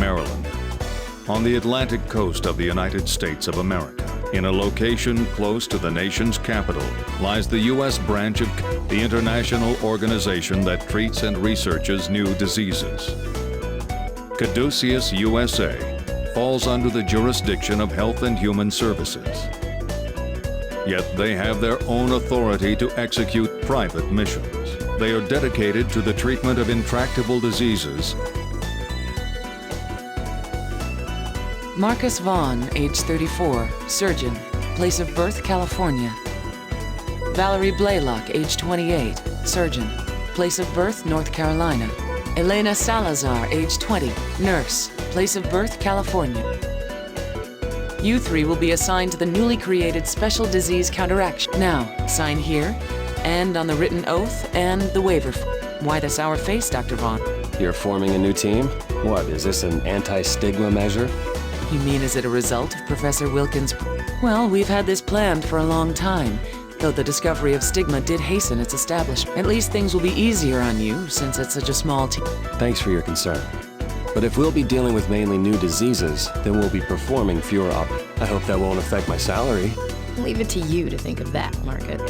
Maryland. On the Atlantic coast of the United States of America, in a location close to the nation's capital, lies the U.S. branch of the international organization that treats and researches new diseases. Caduceus USA falls under the jurisdiction of Health and Human Services. Yet they have their own authority to execute private missions. They are dedicated to the treatment of intractable diseases. Marcus Vaughn, age 34, surgeon, place of birth, California. Valerie Blaylock, age 28, surgeon, place of birth, North Carolina. Elena Salazar, age 20, nurse, place of birth, California. You three will be assigned to the newly created Special Disease Counteraction. Now, sign here, and on the written oath, and the waiver. Why the sour face, Dr. Vaughn? You're forming a new team? What, is this an anti-stigma measure? You mean is it a result of Professor Wilkins'... Well, we've had this planned for a long time, though the discovery of stigma did hasten its establishment. At least things will be easier on you, since it's such a small team. Thanks for your concern. But if we'll be dealing with mainly new diseases, then we'll be performing fewer I hope that won't affect my salary. Leave it to you to think of that, Margaret.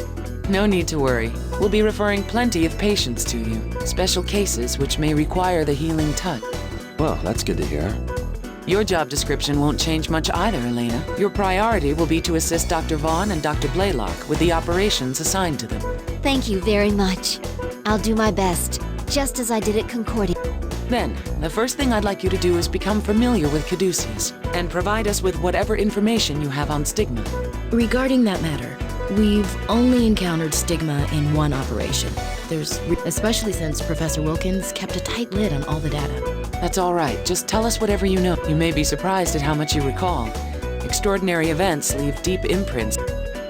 No need to worry. We'll be referring plenty of patients to you. Special cases which may require the healing touch. Well, that's good to hear. Your job description won't change much either, Elena. Your priority will be to assist Dr. Vaughn and Dr. Blaylock with the operations assigned to them. Thank you very much. I'll do my best, just as I did at Concordia. Then, the first thing I'd like you to do is become familiar with Caduceus, and provide us with whatever information you have on stigma. Regarding that matter, we've only encountered stigma in one operation. Especially since Professor Wilkins kept a tight lid on all the data. That's all right. Just tell us whatever you know. You may be surprised at how much you recall. Extraordinary events leave deep imprints.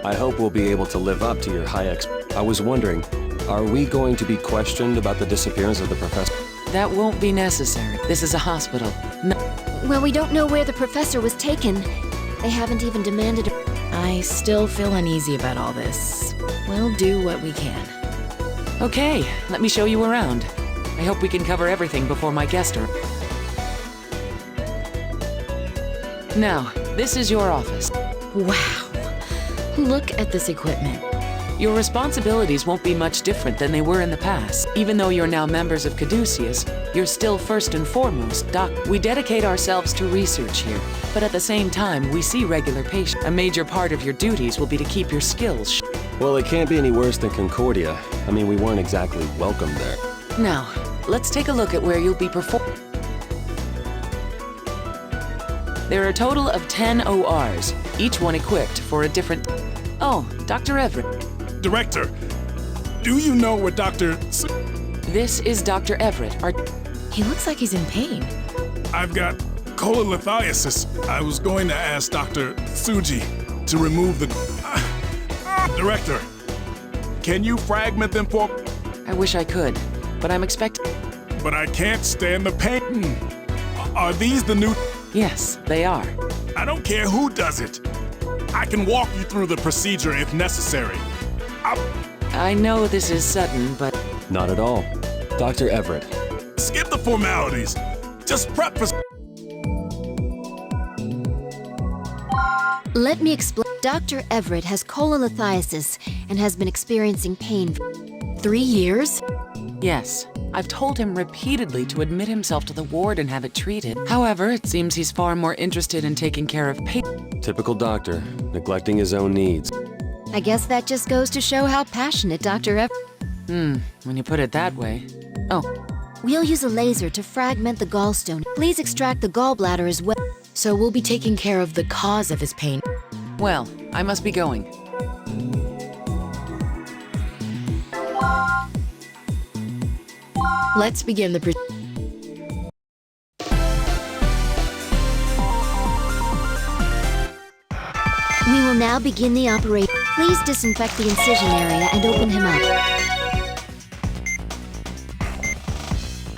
I hope we'll be able to live up to your high I was wondering, are we going to be questioned about the disappearance of the professor? That won't be necessary. This is a hospital. No. Well, we don't know where the professor was taken. They haven't even demanded a... I still feel uneasy about all this. We'll do what we can. Okay, let me show you around. I hope we can cover everything before my guest arrives. Now, this is your office. Wow. Look at this equipment. Your responsibilities won't be much different than they were in the past. Even though you're now members of Caduceus, you're still first and foremost doc. We dedicate ourselves to research here, but at the same time, we see regular patients. A major part of your duties will be to keep your skills. Well, it can't be any worse than Concordia. I mean, we weren't exactly welcome there. Now, let's take a look at where you'll be performing. There are a total of 10 ORs, each one equipped for a different... Oh, Dr. Everett. Director, do you know what Dr. This is Dr. Everett. He looks like he's in pain. I've got cholelithiasis. I was going to ask Dr. Tsuji to remove the... Director, can you fragment them for... I wish I could, but I'm expecting... But I can't stand the pain. Are these the new... Yes, they are. I don't care who does it. I can walk you through the procedure if necessary. I know this is sudden, but... Not at all. Dr. Everett. Skip the formalities. Just prep for... Let me explain. Dr. Everett has cholelithiasis and has been experiencing pain. 3 years? Yes. I've told him repeatedly to admit himself to the ward and have it treated. However, it seems he's far more interested in taking care of patients. Typical doctor, neglecting his own needs. I guess that just goes to show how passionate Dr. Everett... When you put it that way. Oh. We'll use a laser to fragment the gallstone. Please extract the gallbladder as well. So we'll be taking care of the cause of his pain. Well, I must be going. Let's begin the We will now begin the operation. Please disinfect the incision area and open him up.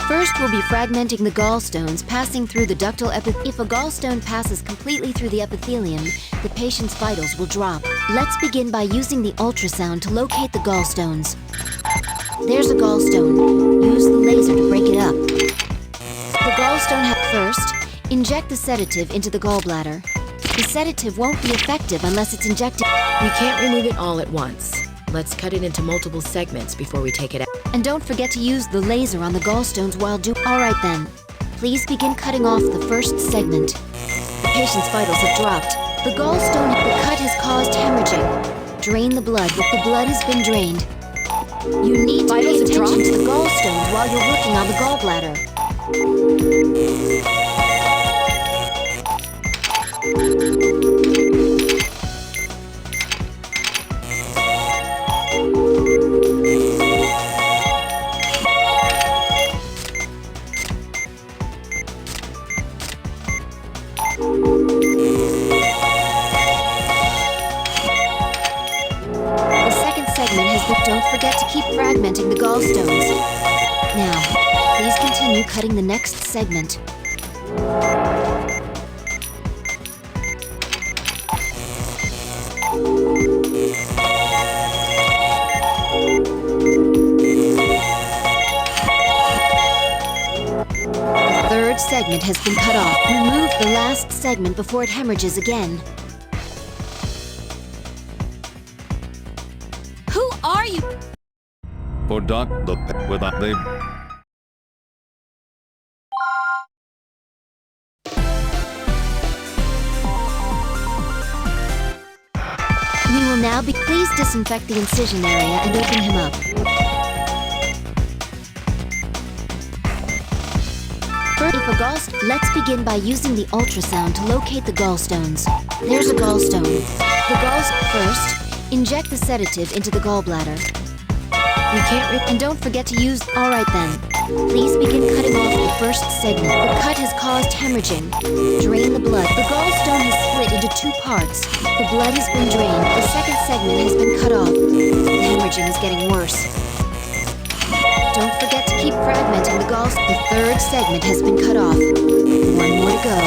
First, we'll be fragmenting the gallstones, passing through the ductal epithelium. If a gallstone passes completely through the epithelium, the patient's vitals will drop. Let's begin by using the ultrasound to locate the gallstones. There's a gallstone. Use the laser to break it up. The gallstone first, Inject the sedative into the gallbladder. The sedative won't be effective unless it's injected. We can't remove it all at once. Let's cut it into multiple segments before we take it out. And don't forget to use the laser on the gallstones while Alright then. Please begin cutting off the first segment. The patient's vitals have dropped. The gallstone at the cut has caused hemorrhaging. Drain the blood, but the blood has been drained. You need to pay attention to the gallstones while you're working on the gallbladder. Don't forget to keep fragmenting the gallstones. Now, please continue cutting the next segment. The third segment has been cut off. Remove the last segment before it hemorrhages again. Are you? For the without they. We will now please disinfect the incision area and open him up. Let's begin by using the ultrasound to locate the gallstones. There's a gallstone. First, inject the sedative into the gallbladder. We can't and don't forget to use... Alright then. Please begin cutting off the first segment. The cut has caused hemorrhaging. Drain the blood. The gallstone has split into two parts. The blood has been drained. The second segment has been cut off. The hemorrhaging is getting worse. Don't forget to keep fragmenting the gallstone. The third segment has been cut off. One more to go.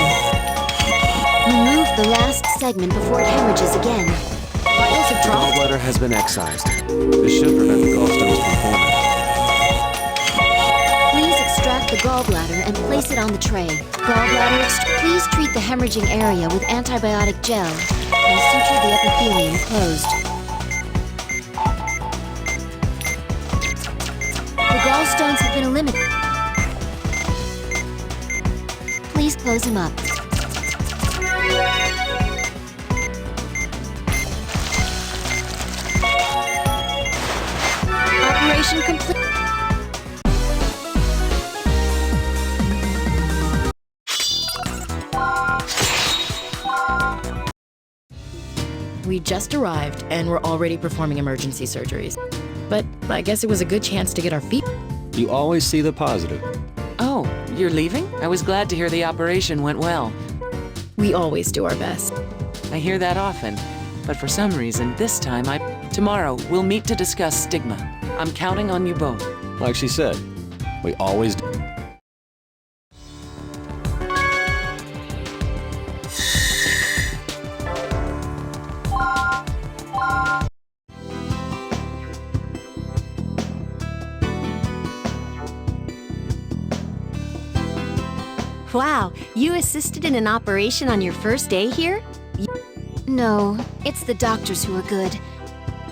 Remove the last segment before it hemorrhages again. The gallbladder has been excised. This should prevent the gallstones from forming. Please extract the gallbladder and place it on the tray. Please treat the hemorrhaging area with antibiotic gel and suture the epithelium closed. The gallstones have been eliminated. Please close him up. Operation complete. We just arrived and we're already performing emergency surgeries. But I guess it was a good chance to get our feet. You always see the positive. Oh, you're leaving? I was glad to hear the operation went well. We always do our best. I hear that often, but for some reason, this time Tomorrow, we'll meet to discuss stigma. I'm counting on you both. Like she said, we always do. Wow, you assisted in an operation on your first day here? No, it's the doctors who are good.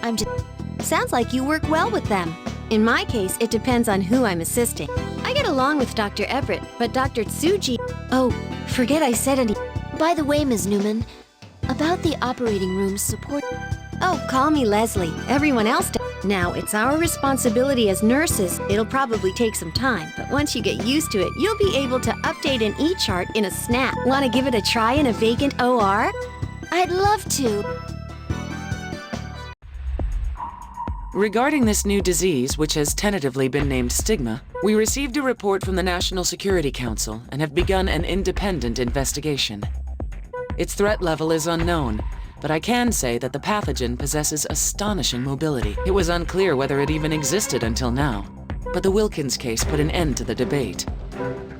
I'm just... Sounds like you work well with them. In my case, it depends on who I'm assisting. I get along with Dr. Everett, but Dr. Tsuji... Oh, forget I said any... By the way, Ms. Newman, about the operating room support... Oh, call me Leslie. Everyone else does. Now, it's our responsibility as nurses. It'll probably take some time, but once you get used to it, you'll be able to update an E-chart in a snap. Want to give it a try in a vacant OR? I'd love to. Regarding this new disease, which has tentatively been named stigma, we received a report from the National Security Council and have begun an independent investigation. Its threat level is unknown, but I can say that the pathogen possesses astonishing mobility. It was unclear whether it even existed until now, but the Wilkins case put an end to the debate.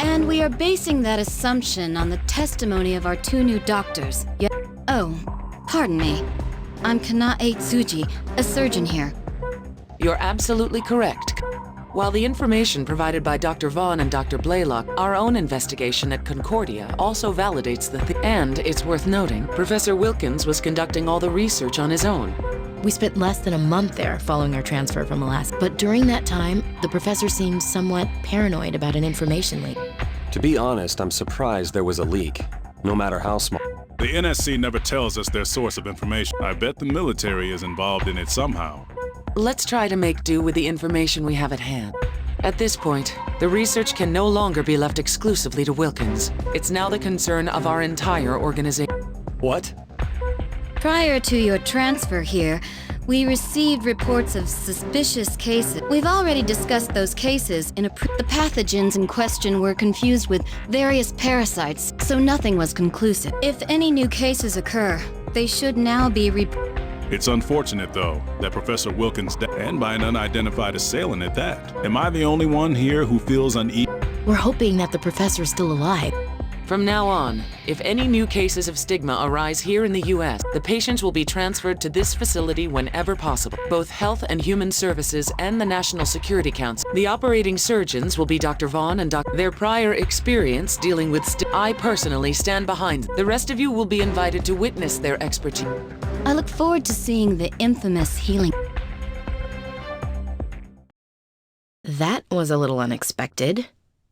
And we are basing that assumption on the testimony of our two new doctors. Oh, pardon me. I'm Kanae Tsuji, a surgeon here. You're absolutely correct. While the information provided by Dr. Vaughn and Dr. Blaylock, our own investigation at Concordia also validates and it's worth noting, Professor Wilkins was conducting all the research on his own. We spent less than a month there following our transfer from Alaska, but during that time, the professor seemed somewhat paranoid about an information leak. To be honest, I'm surprised there was a leak, no matter how small. The NSC never tells us their source of information. I bet the military is involved in it somehow. Let's try to make do with the information we have at hand. At this point, the research can no longer be left exclusively to Wilkins. It's now the concern of our entire organization. What? Prior to your transfer here, we received reports of suspicious cases. We've already discussed those cases in the pathogens in question were confused with various parasites, so nothing was conclusive. If any new cases occur, they should now be It's unfortunate, though, that Professor Wilkins died, and by an unidentified assailant at that. Am I the only one here who feels uneasy? We're hoping that the professor's still alive. From now on, if any new cases of stigma arise here in the U.S., the patients will be transferred to this facility whenever possible. Both Health and Human Services and the National Security Council. The operating surgeons will be Dr. Vaughn and their prior experience dealing with I personally stand behind them. The rest of you will be invited to witness their expertise. I look forward to seeing the infamous healing. That was a little unexpected.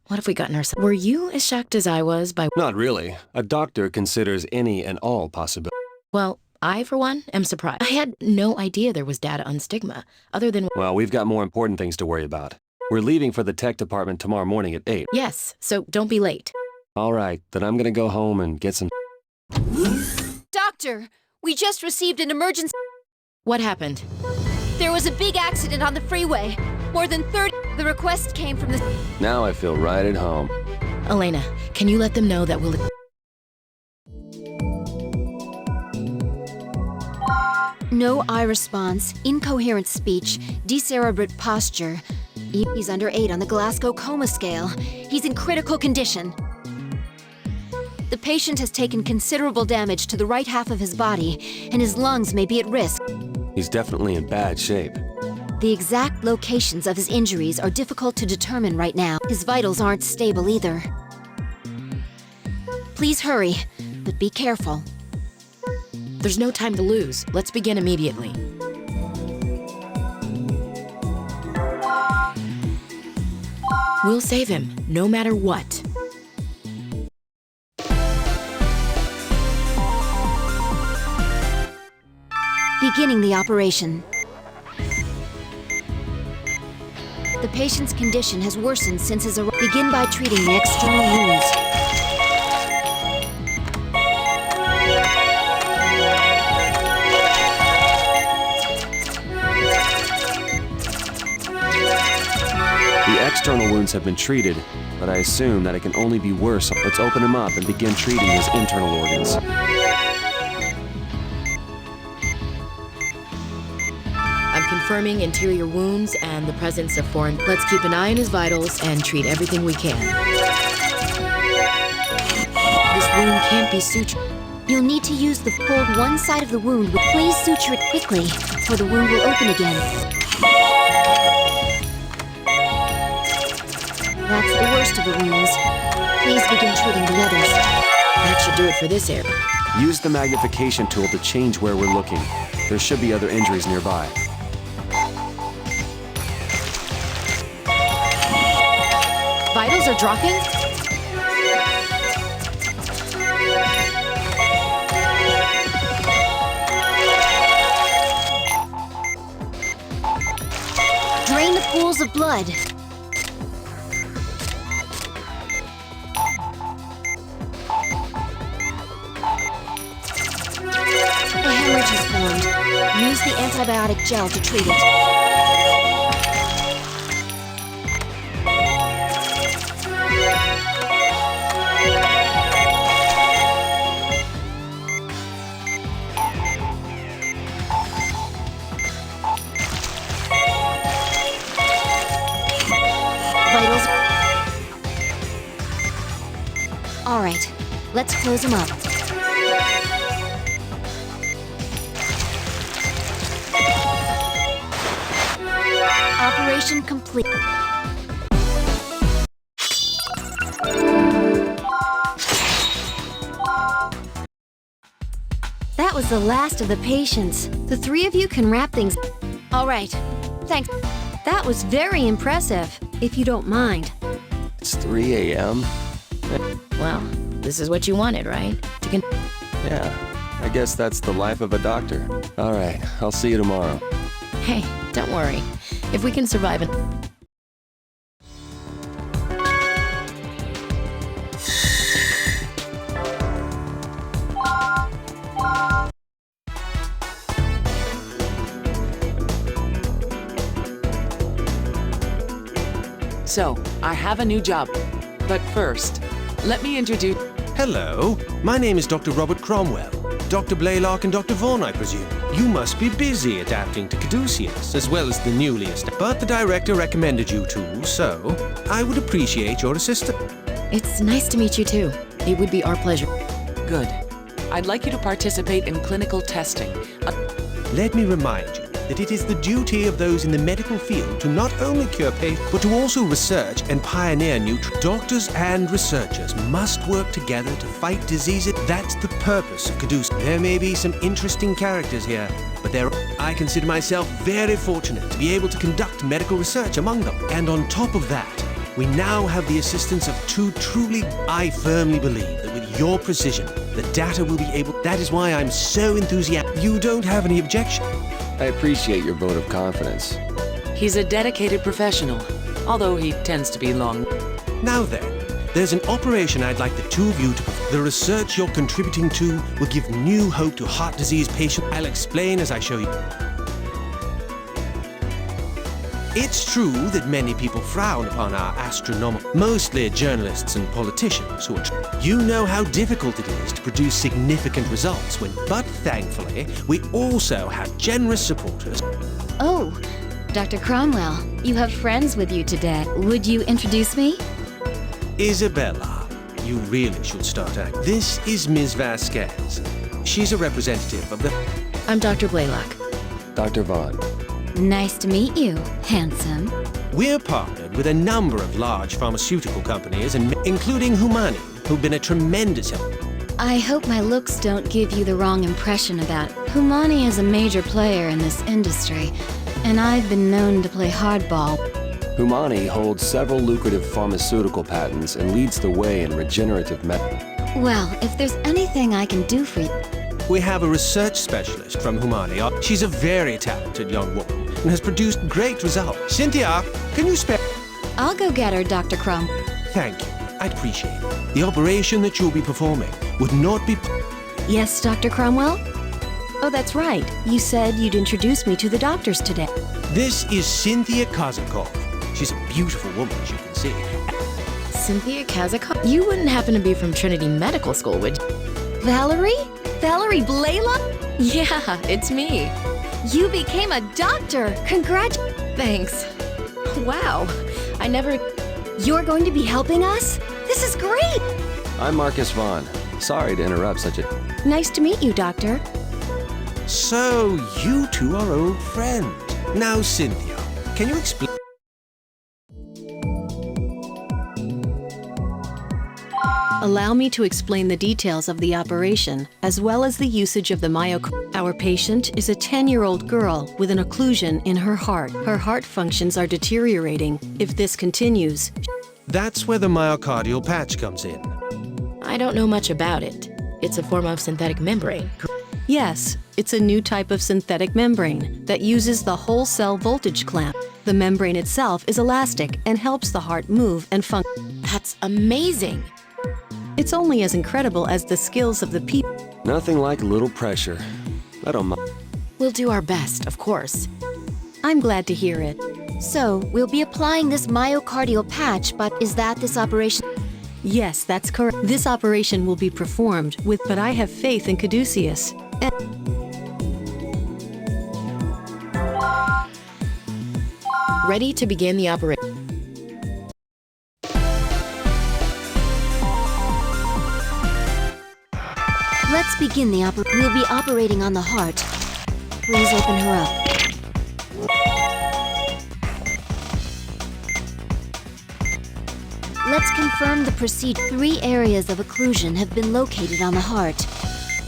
What have we gotten ourselves? Were you as shocked as I was by... Not really. A doctor considers any and all possibilities. Well, I, for one, am surprised. I had no idea there was data on stigma, other than... Well, we've got more important things to worry about. We're leaving for the tech department tomorrow morning at 8. Yes, so don't be late. All right, then I'm gonna go home and get some... Doctor, we just received an emergency. What happened? There was a big accident on the freeway. More than 30. The request came from the... Now I feel right at home. Elena, can you let them know that we'll... No eye response, incoherent speech, decerebrate posture. He's under 8 on the Glasgow Coma Scale. He's in critical condition. The patient has taken considerable damage to the right half of his body, and his lungs may be at risk. He's definitely in bad shape. The exact locations of his injuries are difficult to determine right now. His vitals aren't stable either. Please hurry, but be careful. There's no time to lose. Let's begin immediately. We'll save him, no matter what. Beginning the operation. The patient's condition has worsened since his arrival. Begin by treating the external wounds. The external wounds have been treated, but I assume that it can only be worse. Let's open him up and begin treating his internal organs. I'm confirming interior wounds and the presence of foreign... Let's keep an eye on his vitals and treat everything we can. This wound can't be sutured. You'll need to use the hold one side of the wound. Please suture it quickly, or the wound will open again. That's the worst of the wounds. Please begin treating the others. That should do it for this area. Use the magnification tool to change where we're looking. There should be other injuries nearby. Vitals are dropping? Drain the pools of blood. A hemorrhage has formed. Use the antibiotic gel to treat it. Vitals. All right, let's close him up. Operation complete. That was the last of the patients. The three of you can wrap things. All right. Thanks. That was very impressive, if you don't mind. It's 3 a.m.? Well, this is what you wanted, right? Yeah, I guess that's the life of a doctor. All right, I'll see you tomorrow. Hey, don't worry. If we can survive it. So, I have a new job. But first, let me introduce... Hello, my name is Dr. Robert Cromwell. Dr. Blaylock and Dr. Vaughn, I presume. You must be busy adapting to Caduceus, as well as the newly established. But the director recommended you two, so I would appreciate your assistance. It's nice to meet you too. It would be our pleasure. Good. I'd like you to participate in clinical testing. Let me remind you that it is the duty of those in the medical field to not only cure patients, but to also research and pioneer new doctors and researchers must work together to fight diseases. That's the purpose of Caduceus. There may be some interesting characters here, but I consider myself very fortunate to be able to conduct medical research among them. And on top of that, we now have the assistance of two truly, I firmly believe that with your precision, the data will be able. That is why I'm so enthusiastic. You don't have any objection. I appreciate your vote of confidence. He's a dedicated professional, although he tends to be long. Now then, there's an operation I'd like the two of you to perform. The research you're contributing to will give new hope to heart disease patients. I'll explain as I show you. It's true that many people frown upon our astronomical, mostly journalists and politicians who are. You know how difficult it is to produce significant results but thankfully, we also have generous supporters. Oh, Dr. Cromwell, you have friends with you today. Would you introduce me? Isabella, you really should start acting. This is Ms. Vasquez. She's a representative of the... I'm Dr. Blaylock. Dr. Vaughn. Nice to meet you, handsome. We're partnered with a number of large pharmaceutical companies, including Humani, who've been a tremendous help. I hope my looks don't give you the wrong impression about Humani is a major player in this industry, and I've been known to play hardball. Humani holds several lucrative pharmaceutical patents and leads the way in regenerative medicine. Well, if there's anything I can do for you... We have a research specialist from Humani. She's a very talented young woman and has produced great results. Cynthia, can you spare... I'll go get her, Dr. Crum. Thank you. I'd appreciate it. The operation that you'll be performing would not be... Yes, Dr. Cromwell? Oh, that's right. You said you'd introduce me to the doctors today. This is Cynthia Kazakov. She's a beautiful woman, as you can see. Cynthia Kazakov? You wouldn't happen to be from Trinity Medical School, would you? Valerie? Valerie Blaylock? Yeah, it's me. You became a doctor! Thanks. Wow, I never... You're going to be helping us? This is great! I'm Marcus Vaughn. Sorry to interrupt such a... Nice to meet you, Doctor. So, you two are old friends. Now, Cynthia, can you explain... Allow me to explain the details of the operation, as well as the usage of the myocardial. Our patient is a 10-year-old girl with an occlusion in her heart. Her heart functions are deteriorating. If this continues... That's where the myocardial patch comes in. I don't know much about it. It's a form of synthetic membrane. Yes, it's a new type of synthetic membrane that uses the whole cell voltage clamp. The membrane itself is elastic and helps the heart move and function. That's amazing! It's only as incredible as the skills of the people. Nothing like a little pressure. I don't mind. We'll do our best, of course. I'm glad to hear it. So, we'll be applying this myocardial patch, but is that this operation? Yes, that's correct. This operation will be performed with, but I have faith in Caduceus. Ready to begin the operation. Let's begin the We'll be operating on the heart. Please open her up. Let's confirm the procedure. 3 areas of occlusion have been located on the heart.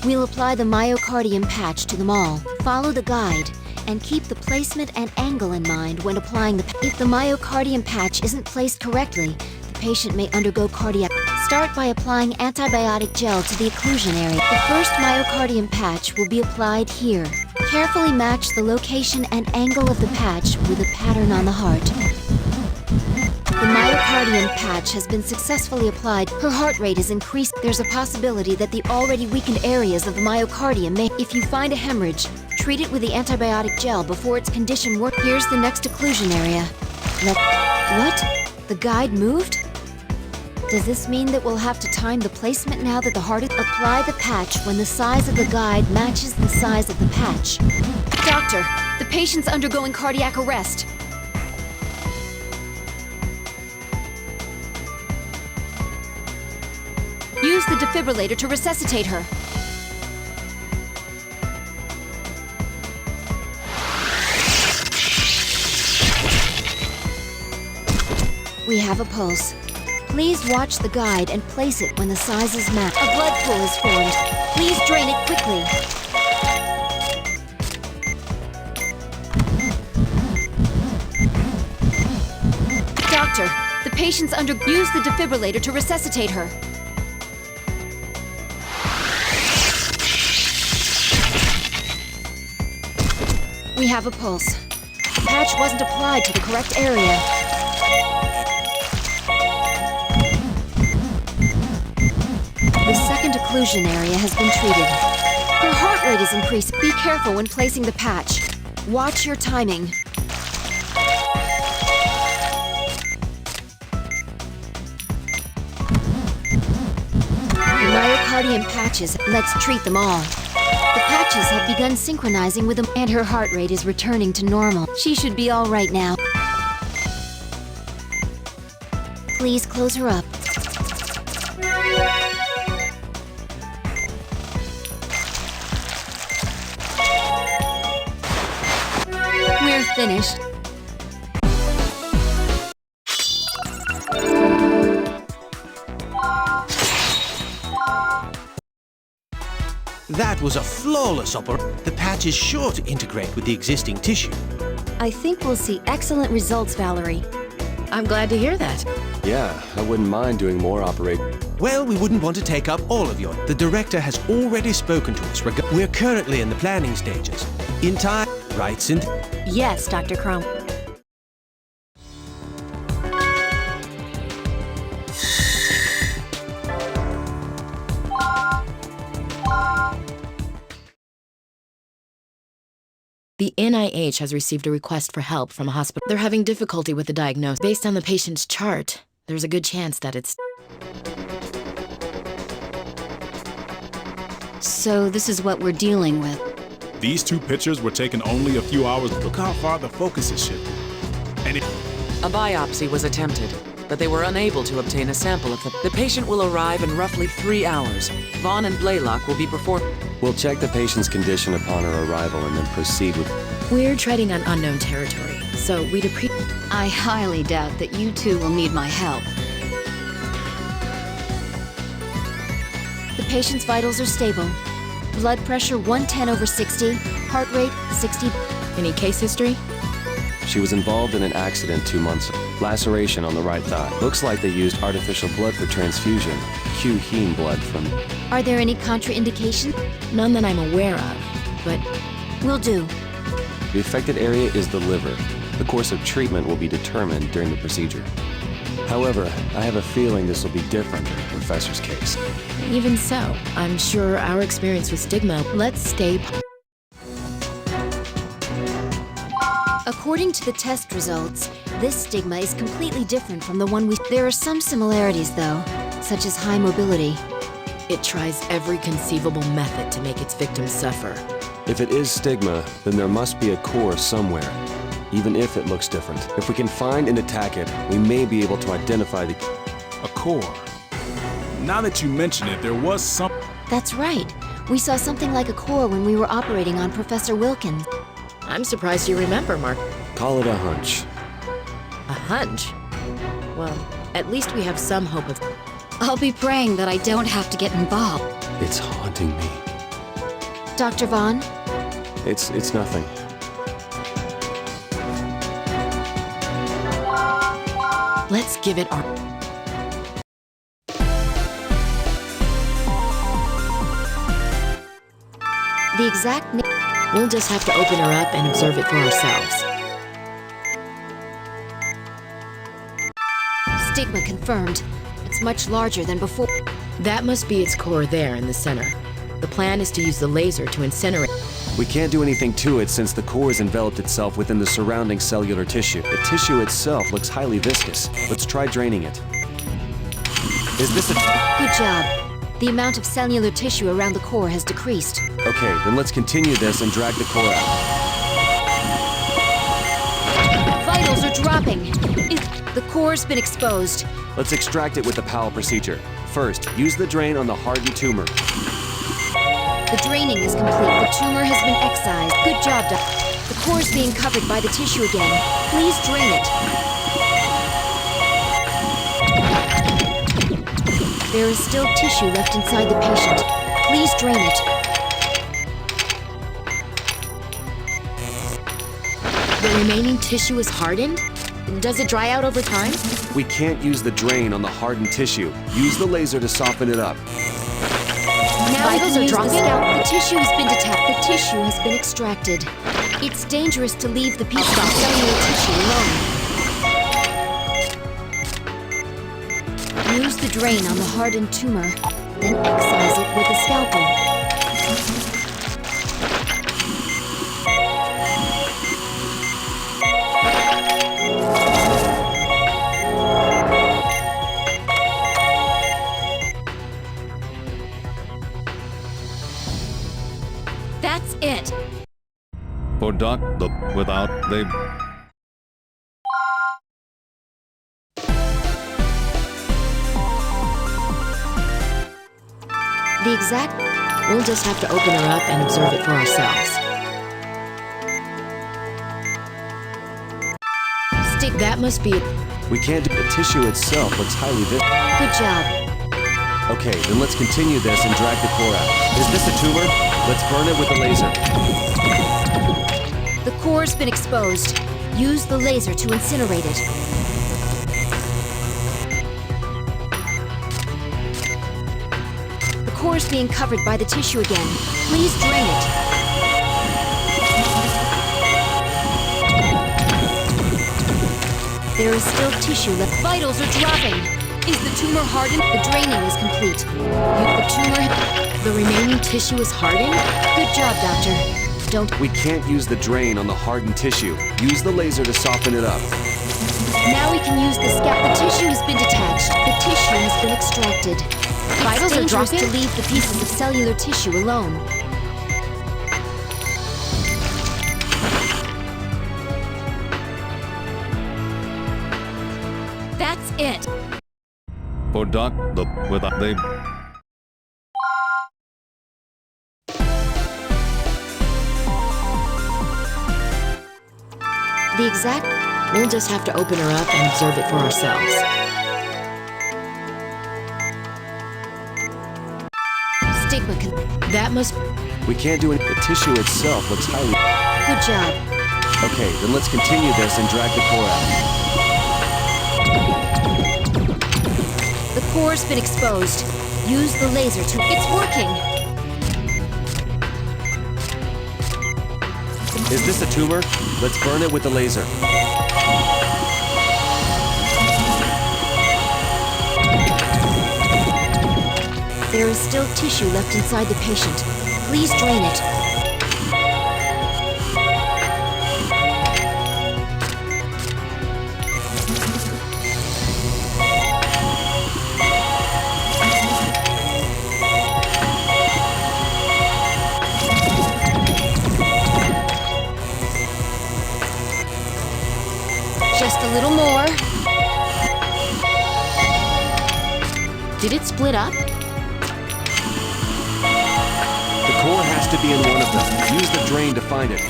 We'll apply the myocardium patch to them all. Follow the guide and keep the placement and angle in mind when applying the. If the myocardium patch isn't placed correctly, the patient may undergo cardiac. Start by applying antibiotic gel to the occlusion area. The first myocardium patch will be applied here. Carefully match the location and angle of the patch with a pattern on the heart. The myocardium patch has been successfully applied. Her heart rate is increased. There's a possibility that the already weakened areas of the myocardium may. If you find a hemorrhage, treat it with the antibiotic gel before its condition works. Here's the next occlusion area. What? The guide moved? Does this mean that we'll have to time the placement now that the heart is... Apply the patch when the size of the guide matches the size of the patch. Doctor, the patient's undergoing cardiac arrest. Use the defibrillator to resuscitate her. We have a pulse. Please watch the guide and place it when the size is matched. A blood pool is formed. Please drain it quickly. Doctor, the patient's use the defibrillator to resuscitate her. We have a pulse. The patch wasn't applied to the correct area. The second occlusion area has been treated. Her heart rate is increased. Be careful when placing the patch. Watch your timing. The myocardium patches. Let's treat them all. The patches have begun synchronizing with them, and her heart rate is returning to normal. She should be all right now. Please close her up. We're finished. That was a flawless operation. The patch is sure to integrate with the existing tissue. I think we'll see excellent results, Valerie. I'm glad to hear that. Yeah, I wouldn't mind doing more operations. Well, we wouldn't want to take up all of your... The director has already spoken to us. We're currently in the planning stages. In time, right, Cynthia? Yes, Dr. Crumb. The NIH has received a request for help from a hospital. They're having difficulty with the diagnosis. Based on the patient's chart, there's a good chance that it's... So this is what we're dealing with. These 2 pictures were taken only a few hours. Look how far the focus is shifted. And A biopsy was attempted, but they were unable to obtain a sample of the patient will arrive in roughly 3 hours. Vaughn and Blaylock will be performed. We'll check the patient's condition upon her arrival and then proceed with... We're treading on unknown territory, so we'd appreciate... I highly doubt that you two will need my help. The patient's vitals are stable. Blood pressure 110/60, heart rate 60. Any case history? She was involved in an accident 2 months ago. Laceration on the right thigh. Looks like they used artificial blood for transfusion. Q-heme blood from... Are there any contraindications? None that I'm aware of, but... Will do. The affected area is the liver. The course of treatment will be determined during the procedure. However, I have a feeling this will be different in the professor's case. Even so, I'm sure our experience with stigma... Let's stay... According to the test results, this stigma is completely different from the one we... There are some similarities, though, such as high mobility. It tries every conceivable method to make its victims suffer. If it is stigma, then there must be a core somewhere, even if it looks different. If we can find and attack it, we may be able to identify the... a core. Now that you mention it, there was some... That's right. We saw something like a core when we were operating on Professor Wilkins. I'm surprised you remember, Mark. Call it a hunch. A hunch? Well, At least we have some hope of... I'll be praying that I don't have to get involved. It's haunting me. Dr. Vaughn? It's nothing. Let's give it our... The exact name... We'll just have to open her up and observe it for ourselves. Stigma confirmed. It's much larger than before. That must be its core there in the center. The plan is to use the laser to incinerate. We can't do anything to it since the core has enveloped itself within the surrounding cellular tissue. The tissue itself looks highly viscous. Let's try draining it. Is this a... Good job. The amount of cellular tissue around the core has decreased. Okay, then let's continue this and drag the core out. Vitals are dropping. The core's been exposed. Let's extract it with the Powell procedure. First, use the drain on the hardened tumor. The draining is complete. The tumor has been excised. Good job, Doc. The core's being covered by the tissue again. Please drain it. There is still tissue left inside the patient. Please drain it. The remaining tissue is hardened? Does it dry out over time? We can't use the drain on the hardened tissue. Use the laser to soften it up. Now Vitals are dropping? The tissue has been detected. The tissue has been extracted. It's dangerous to leave the piece of cellular tissue alone. Use the drain on the hardened tumor, then excise it with a scalpel. That's it. For without they... The exact... We'll just have to open her up and observe it for ourselves. That must be... We can't do... The tissue itself looks highly viscous. Good job. Okay, then let's continue this and drag the core out. Is this a tumor? Let's burn it with the laser. The core's been exposed. Use the laser to incinerate it. The core's being covered by the tissue again. Please drain it. There is still tissue left. Vitals are dropping. Is the tumor hardened? The draining is complete. The remaining tissue is hardened? Good job, Doctor. We can't use the drain on the hardened tissue. Use the laser to soften it up. Now we can use the scalpel. The tissue has been detached. The tissue has been extracted. Vitals are dangerous dropping? to leave the pieces of cellular tissue alone. That's it. For without they... The exact... We'll just have to open her up and observe it for ourselves. Stigma That must... We can't do it. The tissue itself looks highly... Good job. Okay, then let's continue this and drag the core out. The core's been exposed. Use the laser to... It's working! Is this a tumor? Let's burn it with the laser. There is still tissue left inside the patient. Please drain it. Just a little more. Did it split up? The core has to be in one of them. Use the drain to find it.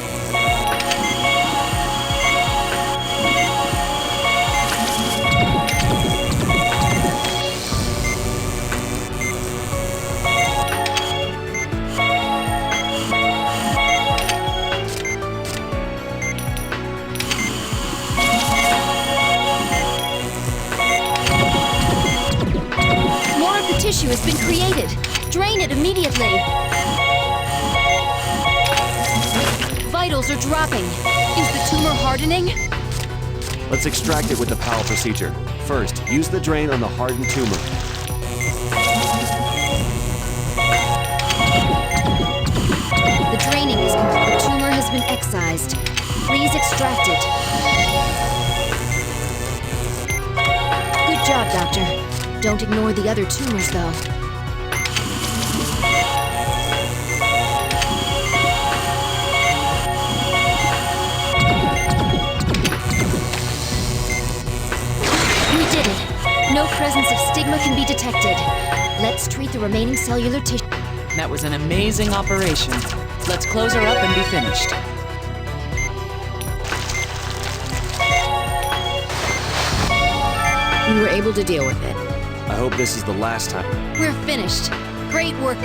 tissue has been created. Drain it immediately. Vitals are dropping. Is the tumor hardening? Let's extract it with the Powell procedure. First, use the drain on the hardened tumor. The draining is complete. The tumor has been excised. Please extract it. Good job, Doctor. Don't ignore the other tumors, though. We did it. No presence of stigma can be detected. Let's treat the remaining cellular tissue. That was an amazing operation. Let's close her up and be finished. We were able to deal with it. I hope this is the last time. We're finished. Great work.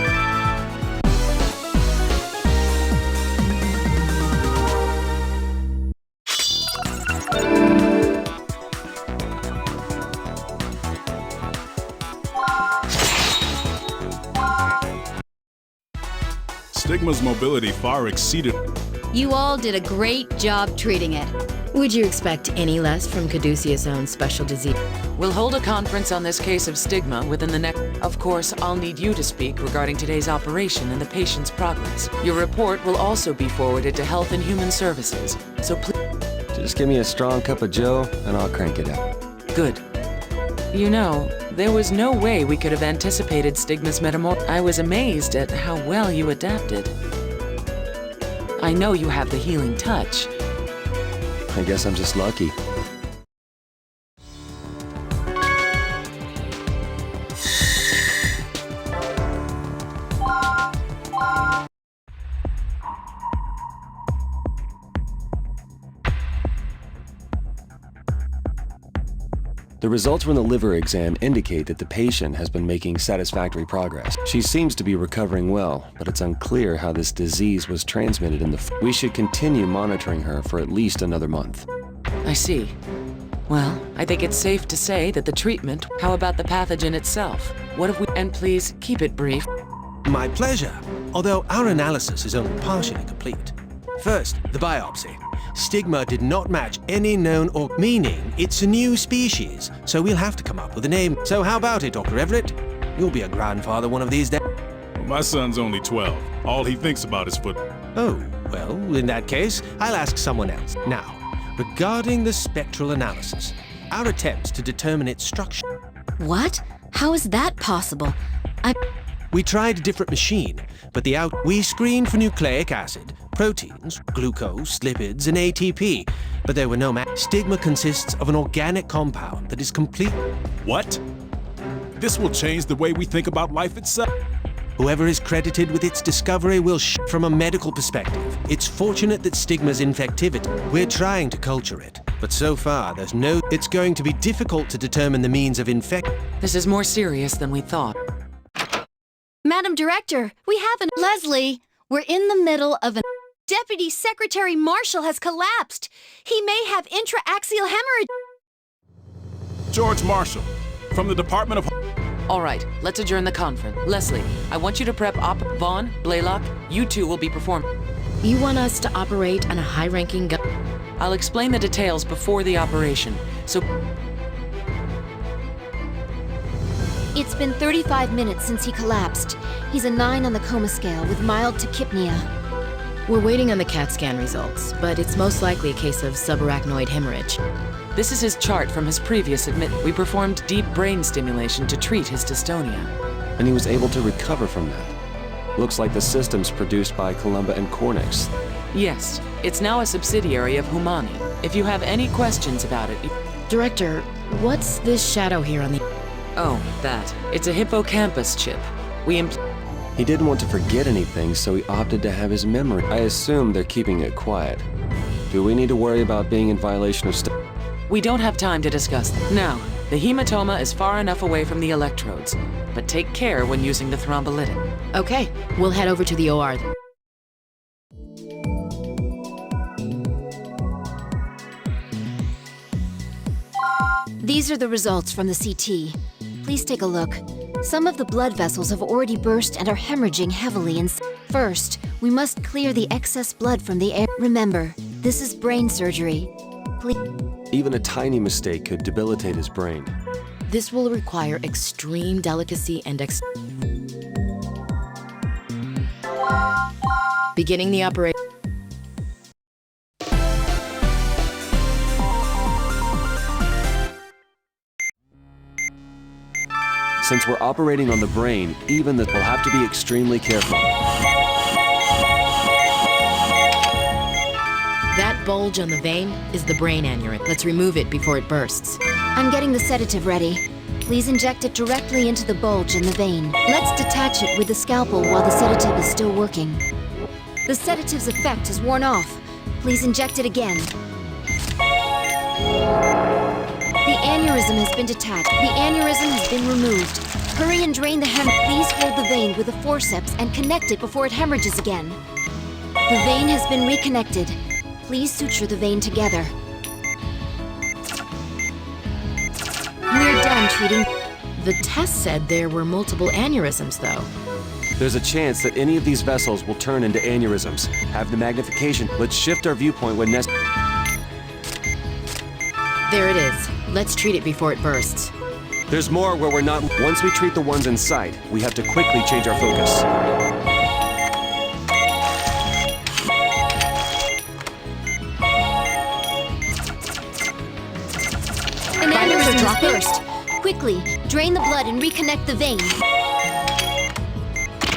Stigma's mobility far exceeded. You all did a great job treating it. Would you expect any less from Caduceus' own special disease? We'll hold a conference on this case of stigma within the next... Of course, I'll need you to speak regarding today's operation and the patient's progress. Your report will also be forwarded to Health and Human Services, so please... Just give me a strong cup of joe, and I'll crank it out. Good. You know, there was no way we could have anticipated stigma's metamorphosis. I was amazed at how well you adapted. I know you have the healing touch. I guess I'm just lucky. The results from the liver exam indicate that the patient has been making satisfactory progress. She seems to be recovering well, but it's unclear how this disease was transmitted in the... We should continue monitoring her for at least another month. I see. Well, I think it's safe to say that the treatment... How about the pathogen itself? What if we... And please, keep it brief. My pleasure, although our analysis is only partially complete. First, the biopsy. Stigma did not match any known or meaning it's a new species, so we'll have to come up with a name. So how about it, Dr. Everett? You'll be a grandfather one of these days. My son's only 12. All he thinks about is football. Oh, well, in that case, I'll ask someone else. Now, regarding the spectral analysis, our attempts to determine its structure. What? How is that possible? We tried a different machine, but we screened for nucleic acid, proteins, glucose, lipids, and ATP, but there were no Stigma consists of an organic compound that is complete. What? This will change the way we think about life itself. Whoever is credited with its discovery will from a medical perspective. It's fortunate that Stigma's infectivity. We're trying to culture it, but so far there's no... It's going to be difficult to determine the means of infection. This is more serious than we thought. Madam Director, we have an... Leslie, we're in the middle of an... Deputy Secretary Marshall has collapsed. He may have intraaxial hemorrhage. George Marshall, from the Department of... All right, let's adjourn the conference. Leslie, I want you to prep Vaughn, Blaylock, you two will be performing. You want us to operate on a high-ranking gun? I'll explain the details before the operation, so... It's been 35 minutes since he collapsed. He's a 9 on the coma scale with mild tachypnea. We're waiting on the CAT scan results, but it's most likely a case of subarachnoid hemorrhage. This is his chart from his previous admit. We performed deep brain stimulation to treat his dystonia. And he was able to recover from that. Looks like the system's produced by Columba and Cornix. Yes, it's now a subsidiary of Humani. If you have any questions about it... Director, what's this shadow here on the... Oh, that. It's a hippocampus chip. He didn't want to forget anything, so he opted to have his memory. I assume they're keeping it quiet. Do we need to worry about being in violation of We don't have time to discuss that. Now, the hematoma is far enough away from the electrodes, but take care when using the thrombolytic. Okay, we'll head over to the OR. These are the results from the CT. Please take a look. Some of the blood vessels have already burst and are hemorrhaging heavily. First, we must clear the excess blood from the air. Remember, this is brain surgery. Please. Even a tiny mistake could debilitate his brain. This will require extreme delicacy and beginning the operation. Since we're operating on the brain, even we'll have to be extremely careful. That bulge on the vein is the brain aneurysm. Let's remove it before it bursts. I'm getting the sedative ready. Please inject it directly into the bulge in the vein. Let's detach it with the scalpel while the sedative is still working. The sedative's effect has worn off. Please inject it again. The aneurysm has been detached. The aneurysm has been removed. Hurry and drain the hemorrhage. Please hold the vein with the forceps and connect it before it hemorrhages again. The vein has been reconnected. Please suture the vein together. We're done treating. The test said there were multiple aneurysms, though. There's a chance that any of these vessels will turn into aneurysms. Have the magnification. Let's shift our viewpoint when necessary. There it is. Let's treat it before it bursts. There's more where we're not. Once we treat the ones in sight, we have to quickly change our focus. An aneurysm has burst. Quickly, drain the blood and reconnect the vein.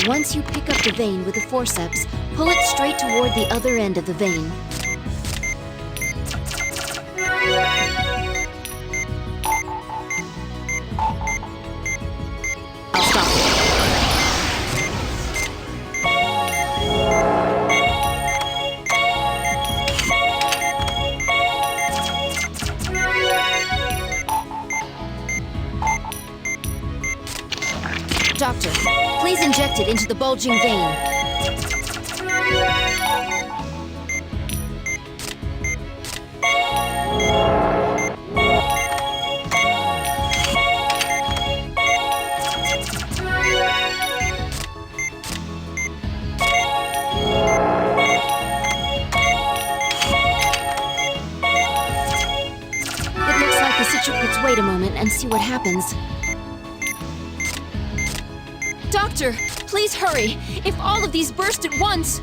Once you pick up the vein with the forceps, pull it straight toward the other end of the vein. I'll stop it. Doctor, please inject it into the bulging vein. It looks like the situation. Let's wait a moment and see what happens. Doctor, please hurry! If all of these burst at once!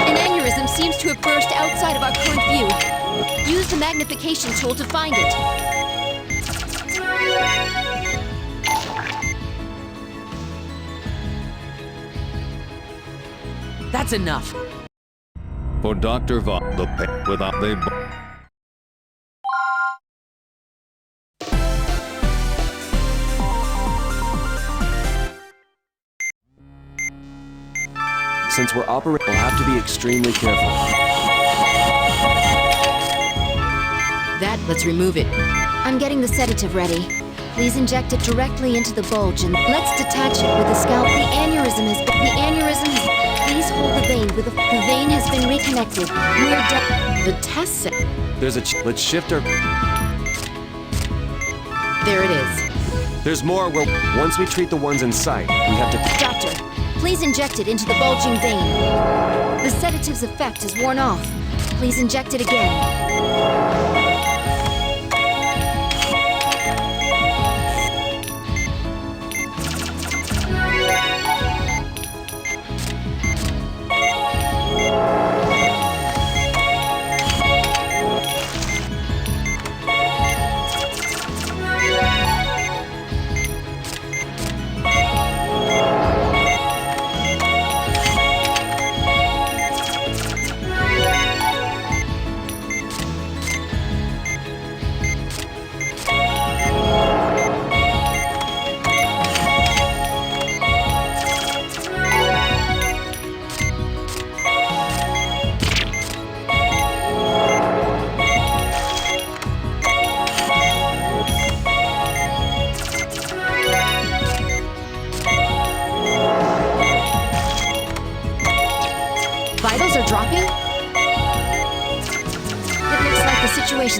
An aneurysm seems to have burst outside of our current view. Use the magnification tool to find it. That's enough. For Dr. Vaughn, the pain without they. Since we're operating, we'll have to be extremely careful. Let's remove it. I'm getting the sedative ready. Please inject it directly into the bulge and let's detach it with the scalpel. Please hold the vein with the vein has been reconnected. We're done. The test said. There's a let's shift our. There it is. There's more where once we treat the ones in sight, we have to. Doctor, please inject it into the bulging vein. The sedative's effect has worn off. Please inject it again.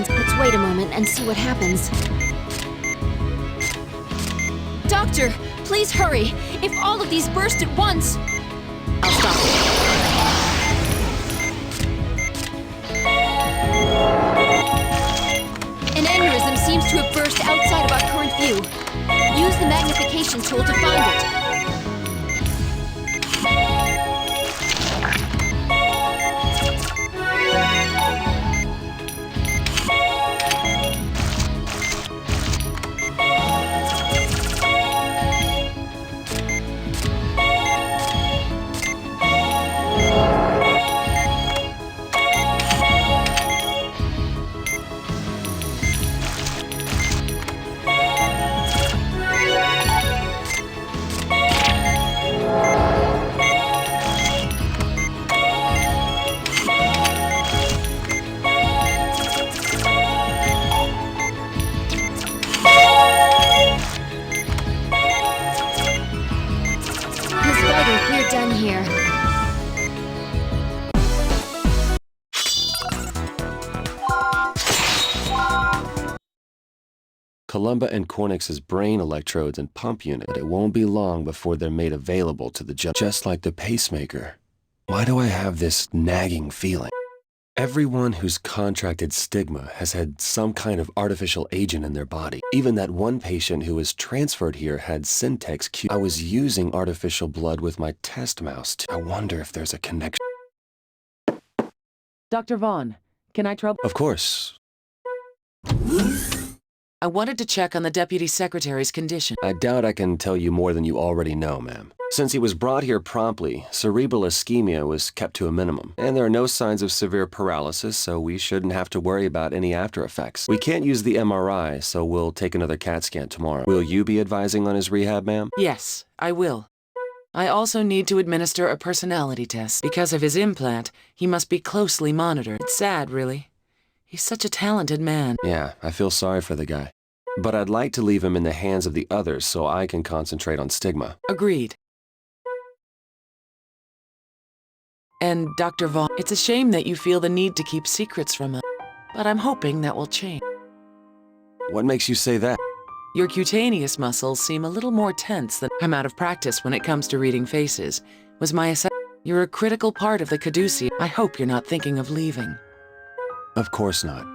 patient's... Let's wait a moment and see what happens. Doctor, please hurry. If all of these burst at once... I'll stop it. An aneurysm seems to have burst outside of our current view. Use the magnification tool to find it. We're done here. Columba and Cornix's brain electrodes and pump unit, but it won't be long before they're made available to the just like the pacemaker. Why do I have this nagging feeling? Everyone who's contracted stigma has had some kind of artificial agent in their body. Even that one patient who was transferred here had Syntex Q. I was using artificial blood with my test mouse too. I wonder if there's a connection. Dr. Vaughn, can I trouble? Of course. I wanted to check on the Deputy Secretary's condition. I doubt I can tell you more than you already know, ma'am. Since he was brought here promptly, cerebral ischemia was kept to a minimum. And there are no signs of severe paralysis, so we shouldn't have to worry about any after effects. We can't use the MRI, so we'll take another CAT scan tomorrow. Will you be advising on his rehab, ma'am? Yes, I will. I also need to administer a personality test. Because of his implant, he must be closely monitored. It's sad, really. He's such a talented man. Yeah, I feel sorry for the guy. But I'd like to leave him in the hands of the others so I can concentrate on stigma. Agreed. And Dr. Vaughn, it's a shame that you feel the need to keep secrets from us, but I'm hoping that will change. What makes you say that? Your cutaneous muscles seem a little more tense than... I'm out of practice when it comes to reading faces. Was my assessment... You're a critical part of the caduceus. I hope you're not thinking of leaving. Of course not.